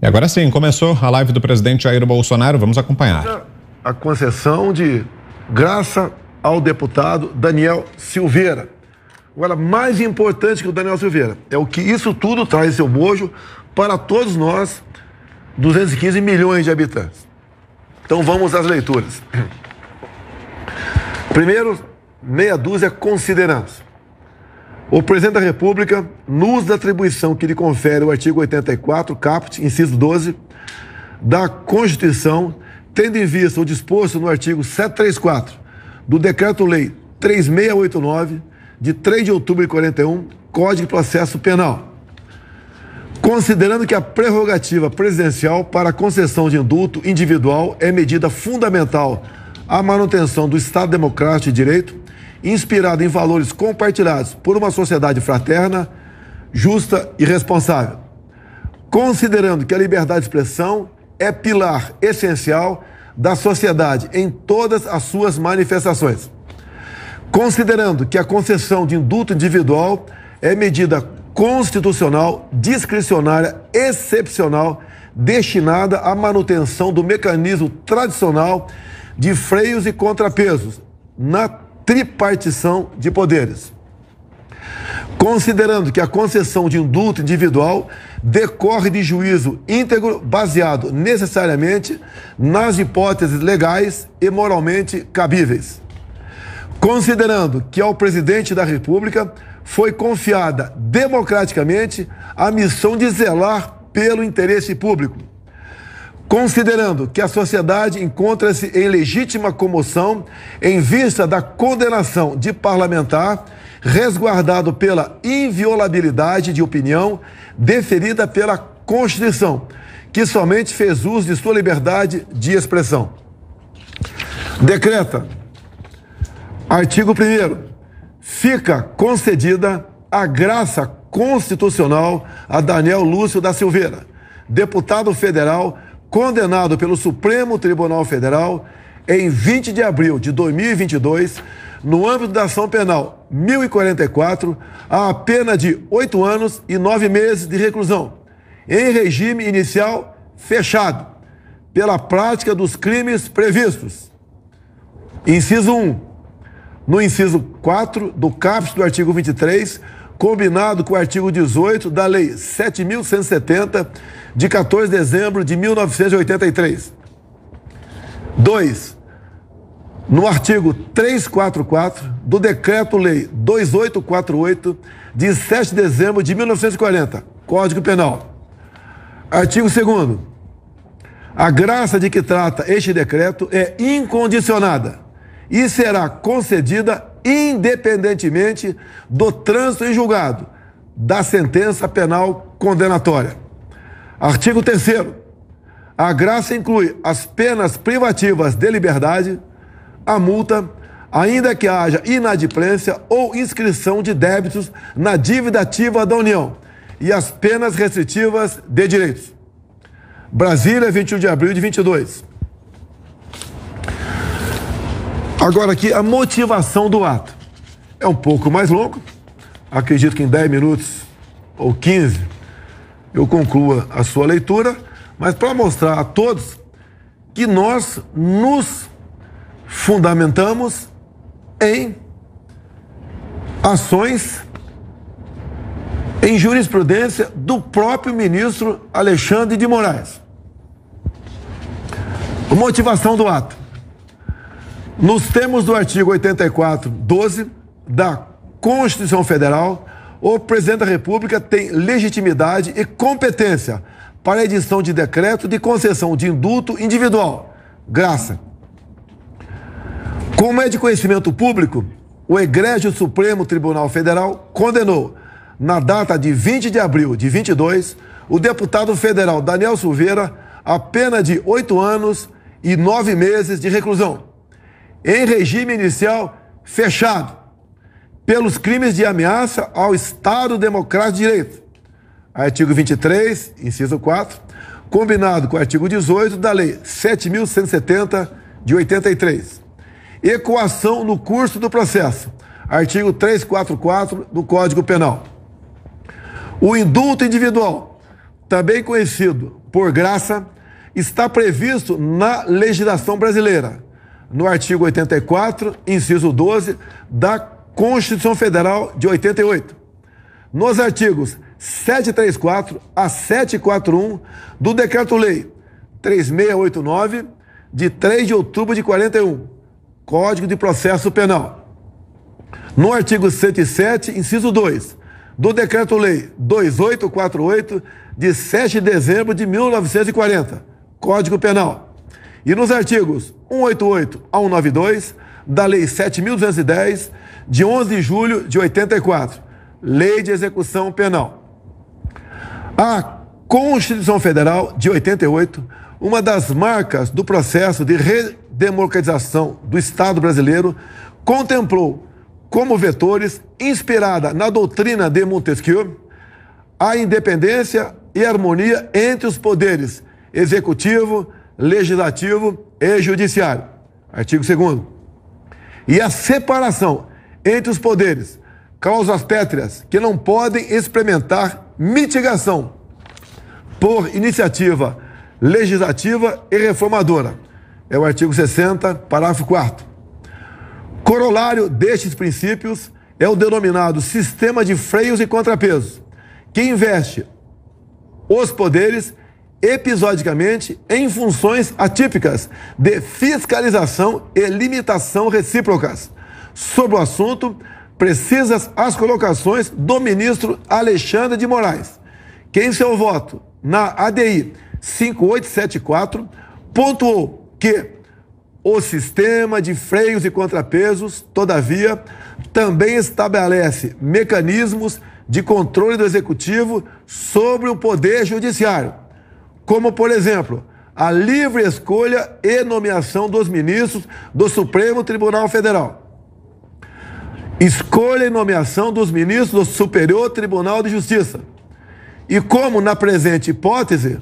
E agora sim, começou a live do presidente Jair Bolsonaro, vamos acompanhar. A concessão de graça ao deputado Daniel Silveira. Agora, mais importante que o Daniel Silveira é o que isso tudo traz seu bojo para todos nós, 215 milhões de habitantes. Então vamos às leituras. Primeiro, meia dúzia considerandos. O presidente da República, no uso da atribuição que lhe confere o artigo 84, caput, inciso 12, da Constituição, tendo em vista o disposto no artigo 734 do Decreto-Lei 3689, de 3 de outubro de 41, Código de Processo Penal. Considerando que a prerrogativa presidencial para a concessão de indulto individual é medida fundamental à manutenção do Estado Democrático de Direito, inspirado em valores compartilhados por uma sociedade fraterna, justa e responsável. Considerando que a liberdade de expressão é pilar essencial da sociedade em todas as suas manifestações. Considerando que a concessão de indulto individual é medida constitucional, discricionária, excepcional, destinada à manutenção do mecanismo tradicional de freios e contrapesos na tripartição de poderes. Considerando que a concessão de indulto individual decorre de juízo íntegro baseado necessariamente nas hipóteses legais e moralmente cabíveis. Considerando que ao presidente da República foi confiada democraticamente a missão de zelar pelo interesse público. Considerando que a sociedade encontra-se em legítima comoção em vista da condenação de parlamentar resguardado pela inviolabilidade de opinião deferida pela Constituição, que somente fez uso de sua liberdade de expressão. Decreta, artigo 1º, fica concedida a graça constitucional a Daniel Lúcio da Silveira, deputado federal condenado pelo Supremo Tribunal Federal em 20 de abril de 2022, no âmbito da ação penal 1044, a pena de 8 anos e 9 meses de reclusão, em regime inicial fechado, pela prática dos crimes previstos. Inciso 1. No inciso 4 do caput do artigo 23, combinado com o artigo 18 da Lei 7.170, de 14 de dezembro de 1983. 2. No artigo 344 do Decreto-Lei 2848, de 7 de dezembro de 1940, Código Penal. Artigo 2º. A graça de que trata este decreto é incondicionada e será concedida independentemente do trânsito em julgado da sentença penal condenatória. Artigo 3º. A graça inclui as penas privativas de liberdade, a multa, ainda que haja inadimplência ou inscrição de débitos na dívida ativa da União, e as penas restritivas de direitos. Brasília, 21 de abril de 22. Agora aqui, a motivação do ato. É um pouco mais longo, acredito que em 10 minutos ou 15 eu conclua a sua leitura, mas para mostrar a todos que nós nos fundamentamos em ações, em jurisprudência do próprio ministro Alexandre de Moraes. A motivação do ato. Nos termos do artigo 84, 12 da Constituição Federal, o presidente da República tem legitimidade e competência para a edição de decreto de concessão de indulto individual, graça. Como é de conhecimento público, o Egrégio Supremo Tribunal Federal condenou, na data de 20 de abril de 22, o deputado federal Daniel Silveira a pena de 8 anos e 9 meses de reclusão, em regime inicial fechado, pelos crimes de ameaça ao Estado Democrático de Direito. Artigo 23, inciso 4, combinado com o artigo 18 da Lei 7.170 de 83. E coação no curso do processo. Artigo 344 do Código Penal. O indulto individual, também conhecido por graça está previsto na legislação brasileira, no artigo 84, inciso 12, da Constituição Federal de 88, nos artigos 734 a 741 do Decreto-Lei 3689, de 3 de outubro de 41, Código de Processo Penal. No artigo 107, inciso 2, do Decreto-Lei 2848, de 7 de dezembro de 1940, Código Penal. E nos artigos 188 a 192 da Lei 7.210, de 11 de julho de 84, Lei de Execução Penal. A Constituição Federal de 88, uma das marcas do processo de redemocratização do Estado brasileiro, contemplou como vetores, inspirada na doutrina de Montesquieu, a independência e harmonia entre os poderes executivo, legislativo e judiciário. Artigo 2º. E a separação entre os poderes, causas pétreas que não podem experimentar mitigação por iniciativa legislativa e reformadora. É o artigo 60, parágrafo 4º. Corolário destes princípios é o denominado sistema de freios e contrapesos, que investe os poderes episodicamente em funções atípicas de fiscalização e limitação recíprocas. Sobre o assunto, precisas as colocações do ministro Alexandre de Moraes, que em seu voto na ADI 5874 pontuou que o sistema de freios e contrapesos, todavia, também estabelece mecanismos de controle do Executivo sobre o Poder Judiciário, como, por exemplo, a livre escolha e nomeação dos ministros do Supremo Tribunal Federal, escolha e nomeação dos ministros do Superior Tribunal de Justiça, e como, na presente hipótese,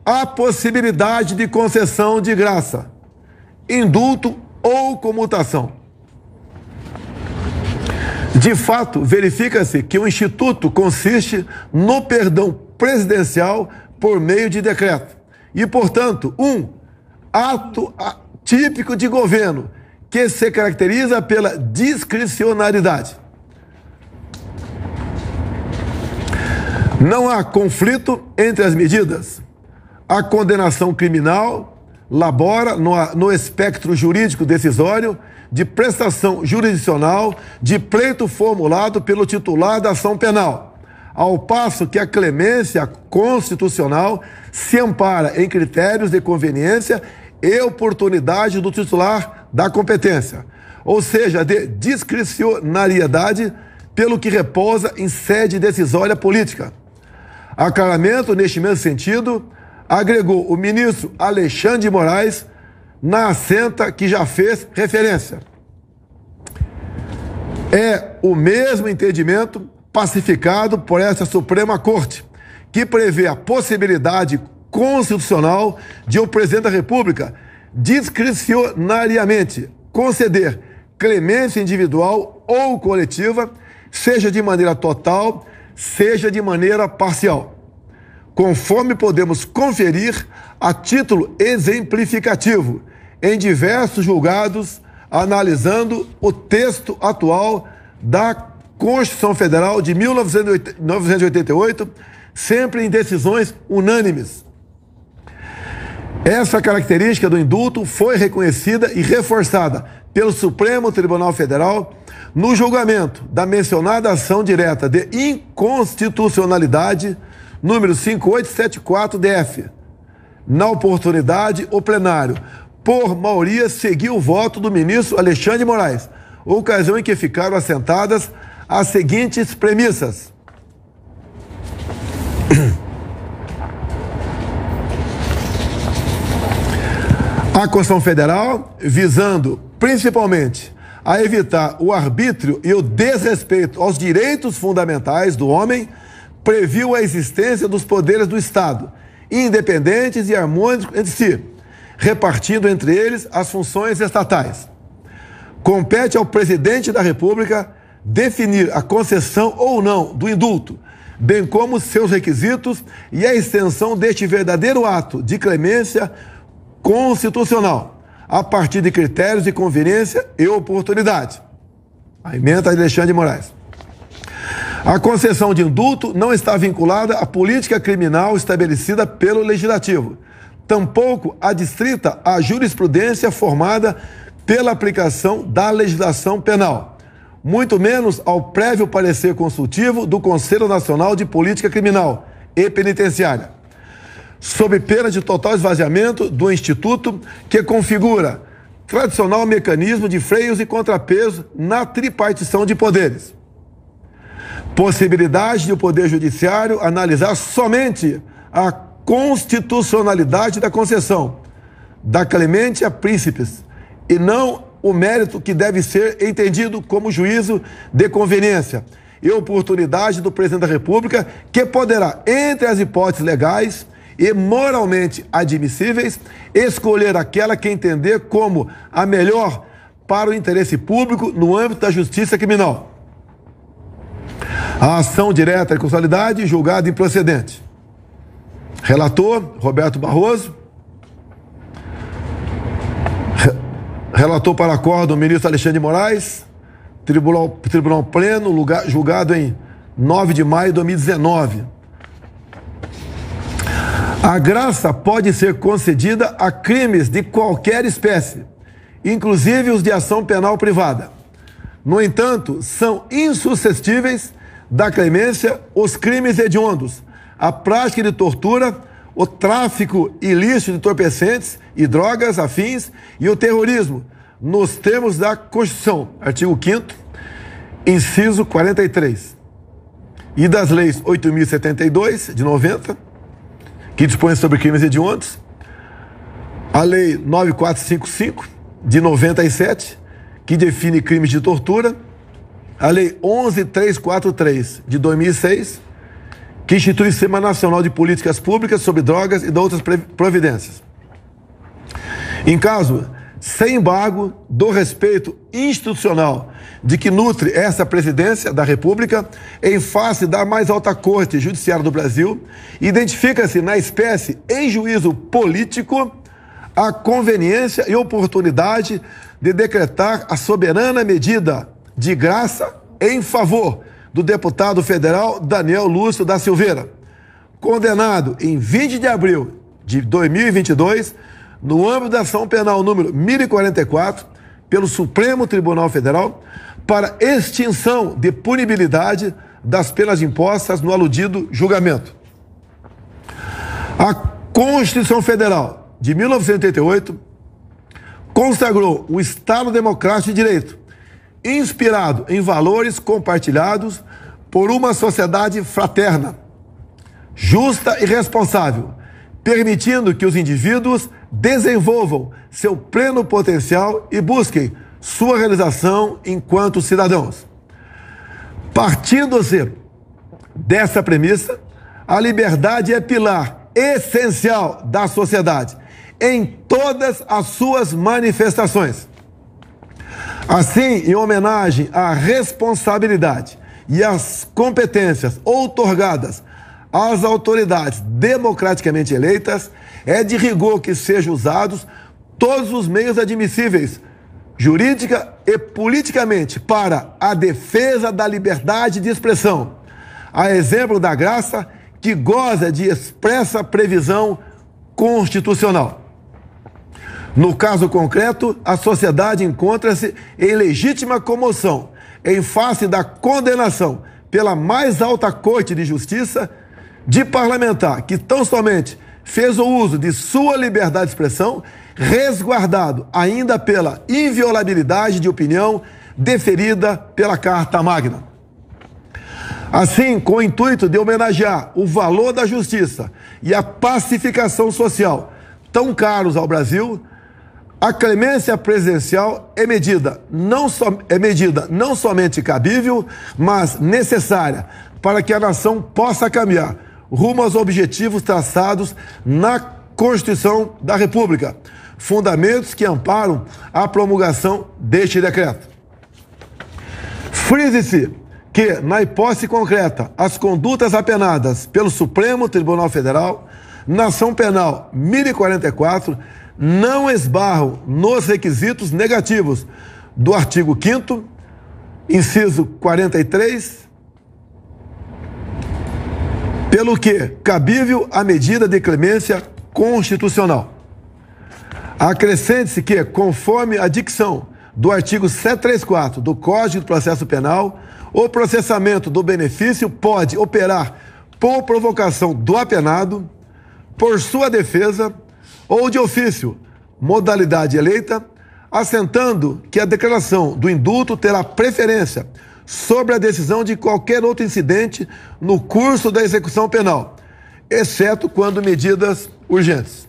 a possibilidade de concessão de graça, indulto ou comutação. De fato, verifica-se que o Instituto consiste no perdão presidencial por meio de decreto e, portanto, um ato típico de governo que se caracteriza pela discricionariedade. Não há conflito entre as medidas. A condenação criminal labora no espectro jurídico decisório de prestação jurisdicional de pleito formulado pelo titular da ação penal, ao passo que a clemência constitucional se ampara em critérios de conveniência e oportunidade do titular da competência, ou seja, de discricionariedade, pelo que repousa em sede decisória política. Aclaramento neste mesmo sentido agregou o ministro Alexandre de Moraes na assenta que já fez referência. É o mesmo entendimento pacificado por esta Suprema Corte, que prevê a possibilidade constitucional de o presidente da República discricionariamente conceder clemência individual ou coletiva, seja de maneira total, seja de maneira parcial, conforme podemos conferir a título exemplificativo em diversos julgados, analisando o texto atual da Constituição Federal de 1988, sempre em decisões unânimes. Essa característica do indulto foi reconhecida e reforçada pelo Supremo Tribunal Federal no julgamento da mencionada ação direta de inconstitucionalidade número 5874-DF. Na oportunidade, o plenário, por maioria, seguiu o voto do ministro Alexandre de Moraes, ocasião em que ficaram assentadas as seguintes premissas. A Constituição Federal, visando principalmente a evitar o arbítrio e o desrespeito aos direitos fundamentais do homem, previu a existência dos poderes do Estado, independentes e harmônicos entre si, repartindo entre eles as funções estatais. Compete ao presidente da República definir a concessão ou não do indulto, bem como seus requisitos e a extensão deste verdadeiro ato de clemência constitucional, a partir de critérios de conveniência e oportunidade. A emenda de Alexandre de Moraes. A concessão de indulto não está vinculada à política criminal estabelecida pelo Legislativo, tampouco adstrita à jurisprudência formada pela aplicação da legislação penal, muito menos ao prévio parecer consultivo do Conselho Nacional de Política Criminal e Penitenciária, sob pena de total esvaziamento do Instituto que configura tradicional mecanismo de freios e contrapesos na tripartição de poderes. Possibilidade de o Poder Judiciário analisar somente a constitucionalidade da concessão da clemente a príncipes e não o mérito que deve ser entendido como juízo de conveniência e oportunidade do Presidente da República, que poderá, entre as hipóteses legais e moralmente admissíveis, escolher aquela que entender como a melhor para o interesse público no âmbito da justiça criminal. A ação direta de constitucionalidade julgada improcedente. Relator, Roberto Barroso. Relator para acordo, o ministro Alexandre de Moraes. Tribunal Pleno, julgado em 9 de maio de 2019. A graça pode ser concedida a crimes de qualquer espécie, inclusive os de ação penal privada. No entanto, são insuscetíveis da clemência os crimes hediondos, a prática de tortura, o tráfico ilícito de entorpecentes e drogas afins e o terrorismo, nos termos da Constituição, artigo 5º, inciso 43, e das leis 8.072, de 90, que dispõe sobre crimes hediondos, a lei 9455, de 97, que define crimes de tortura, a lei 11.343, de 2006, que institui o Sistema Nacional de Políticas Públicas sobre Drogas e de outras providências. Em caso sem embargo do respeito institucional de que nutre essa presidência da República, em face da mais alta corte judiciária do Brasil, identifica-se na espécie, em juízo político, a conveniência e oportunidade de decretar a soberana medida de graça em favor do deputado federal Daniel Lúcio da Silveira, condenado em 20 de abril de 2022, no âmbito da ação penal número 1044, pelo Supremo Tribunal Federal, para extinção de punibilidade das penas impostas no aludido julgamento. A Constituição Federal de 1988 consagrou o Estado Democrático de Direito, inspirado em valores compartilhados por uma sociedade fraterna, justa e responsável, permitindo que os indivíduos desenvolvam seu pleno potencial e busquem sua realização enquanto cidadãos. Partindo-se dessa premissa, a liberdade é pilar essencial da sociedade, em todas as suas manifestações. Assim, em homenagem à responsabilidade e às competências outorgadas às autoridades democraticamente eleitas, é de rigor que sejam usados todos os meios admissíveis, jurídica e politicamente, para a defesa da liberdade de expressão, a exemplo da graça que goza de expressa previsão constitucional. No caso concreto, a sociedade encontra-se em legítima comoção em face da condenação pela mais alta Corte de Justiça de parlamentar que tão somente fez o uso de sua liberdade de expressão, resguardado ainda pela inviolabilidade de opinião deferida pela Carta Magna. Assim, com o intuito de homenagear o valor da justiça e a pacificação social tão caros ao Brasil, a clemência presidencial é medida não somente cabível, mas necessária para que a nação possa caminhar rumo aos objetivos traçados na Constituição da República, fundamentos que amparam a promulgação deste decreto. Frise-se que, na hipótese concreta, as condutas apenadas pelo Supremo Tribunal Federal, na ação penal 1044, não esbarram nos requisitos negativos do artigo 5º, inciso 43, pelo que cabível a medida de clemência constitucional. Acrescente-se que, conforme a dicção do artigo 734 do Código de Processo Penal, o processamento do benefício pode operar por provocação do apenado, por sua defesa ou de ofício, modalidade eleita, assentando que a declaração do indulto terá preferência sobre a decisão de qualquer outro incidente no curso da execução penal, exceto quando medidas urgentes.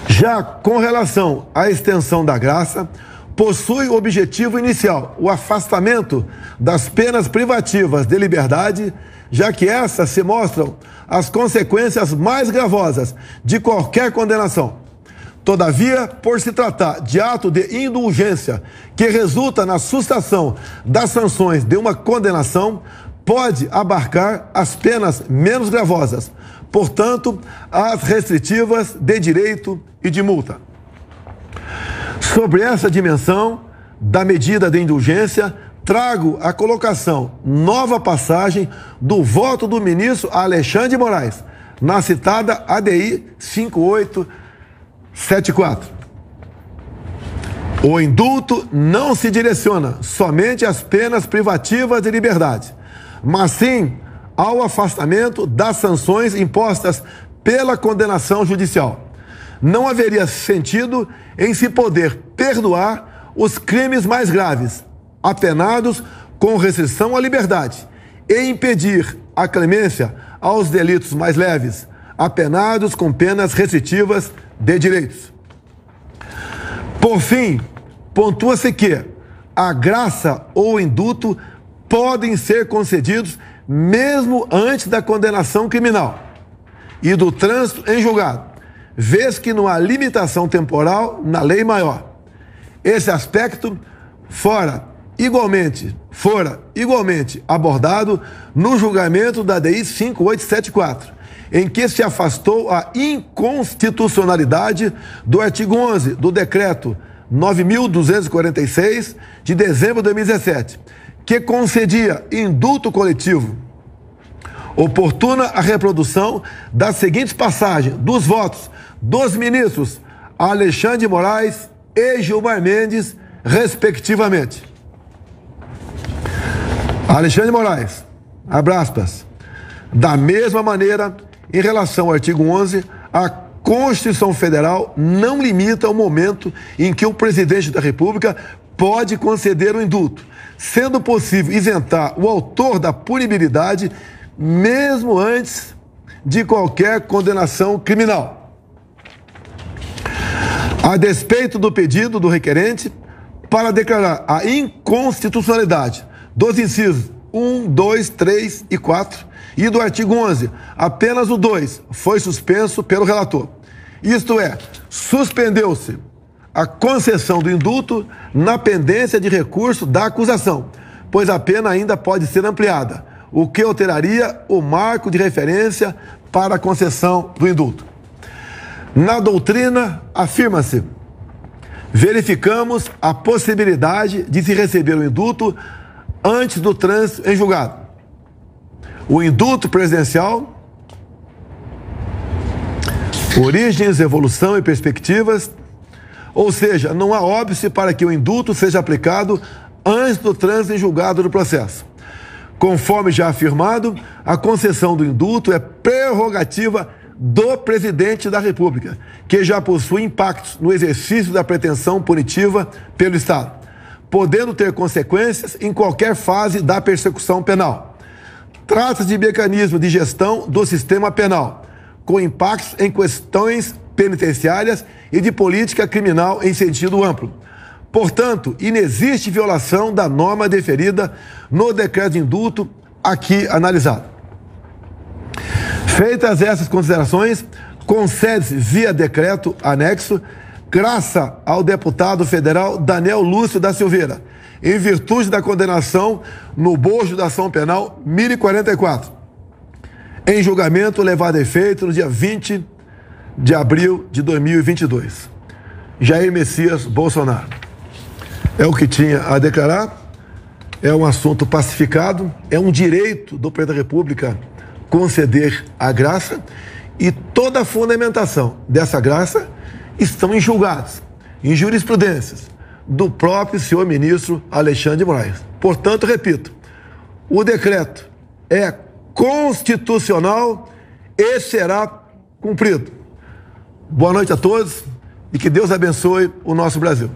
Já com relação à extensão da graça, possui o objetivo inicial, o afastamento das penas privativas de liberdade, já que essas se mostram as consequências mais gravosas de qualquer condenação. Todavia, por se tratar de ato de indulgência que resulta na sustação das sanções de uma condenação, pode abarcar as penas menos gravosas, portanto, as restritivas de direito e de multa. Sobre essa dimensão da medida de indulgência, trago a colocação, nova passagem do voto do ministro Alexandre de Moraes, na citada ADI 5874. O indulto não se direciona somente às penas privativas de liberdade, mas sim ao afastamento das sanções impostas pela condenação judicial. Não haveria sentido em se poder perdoar os crimes mais graves, apenados com restrição à liberdade, e impedir a clemência aos delitos mais leves, apenados com penas restritivas de direitos. Por fim, pontua-se que a graça ou o indulto podem ser concedidos mesmo antes da condenação criminal e do trânsito em julgado, vez que não há limitação temporal na lei maior. Esse aspecto fora igualmente abordado no julgamento da DI 5874, em que se afastou a inconstitucionalidade do artigo 11 do decreto 9.246 de dezembro de 2017, que concedia indulto coletivo. Oportuna a reprodução das seguintes passagens dos votos dos ministros Alexandre de Moraes e Gilmar Mendes, respectivamente. Alexandre de Moraes, abre aspas, da mesma maneira, em relação ao artigo 11, a Constituição Federal não limita o momento em que o presidente da República pode conceder o indulto, sendo possível isentar o autor da punibilidade mesmo antes de qualquer condenação criminal. A despeito do pedido do requerente para declarar a inconstitucionalidade dos incisos 1, 2, 3 e 4 e do artigo 11, apenas o 2 foi suspenso pelo relator. Isto é, suspendeu-se a concessão do indulto na pendência de recurso da acusação, pois a pena ainda pode ser ampliada, o que alteraria o marco de referência para a concessão do indulto. Na doutrina, afirma-se: verificamos a possibilidade de se receber o indulto antes do trânsito em julgado. O indulto presidencial, origens, evolução e perspectivas, ou seja, não há óbice para que o indulto seja aplicado antes do trânsito em julgado do processo. Conforme já afirmado, a concessão do indulto é prerrogativa do presidente da República, que já possui impactos no exercício da pretensão punitiva pelo Estado, podendo ter consequências em qualquer fase da persecução penal. Trata-se de mecanismo de gestão do sistema penal, com impactos em questões penitenciárias e de política criminal em sentido amplo. Portanto, inexiste violação da norma deferida no decreto de indulto aqui analisado. Feitas essas considerações, concede-se via decreto anexo graça ao deputado federal Daniel Lúcio da Silveira, em virtude da condenação no bojo da ação penal 1044, em julgamento levado a efeito no dia 20 de abril de 2022. Jair Messias Bolsonaro. É o que tinha a declarar, é um assunto pacificado, é um direito do presidente da República conceder a graça, e toda a fundamentação dessa graça estão em julgados, em jurisprudências do próprio senhor ministro Alexandre de Moraes. Portanto, repito, o decreto é constitucional e será cumprido. Boa noite a todos e que Deus abençoe o nosso Brasil.